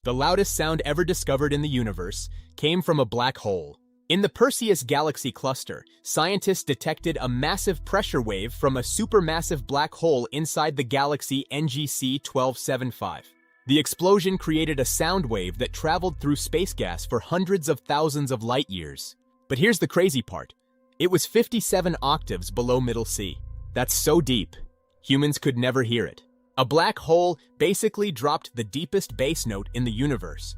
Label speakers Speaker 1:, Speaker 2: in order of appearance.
Speaker 1: The loudest sound ever discovered in the universe came from a black hole. In the Perseus galaxy cluster, scientists detected a massive pressure wave from a supermassive black hole inside the galaxy NGC 1275. The explosion created a sound wave that traveled through space gas for hundreds of thousands of light years. But here's the crazy part. It was 57 octaves below middle C. That's so deep, humans could never hear it. A black hole basically dropped the deepest bass note in the universe.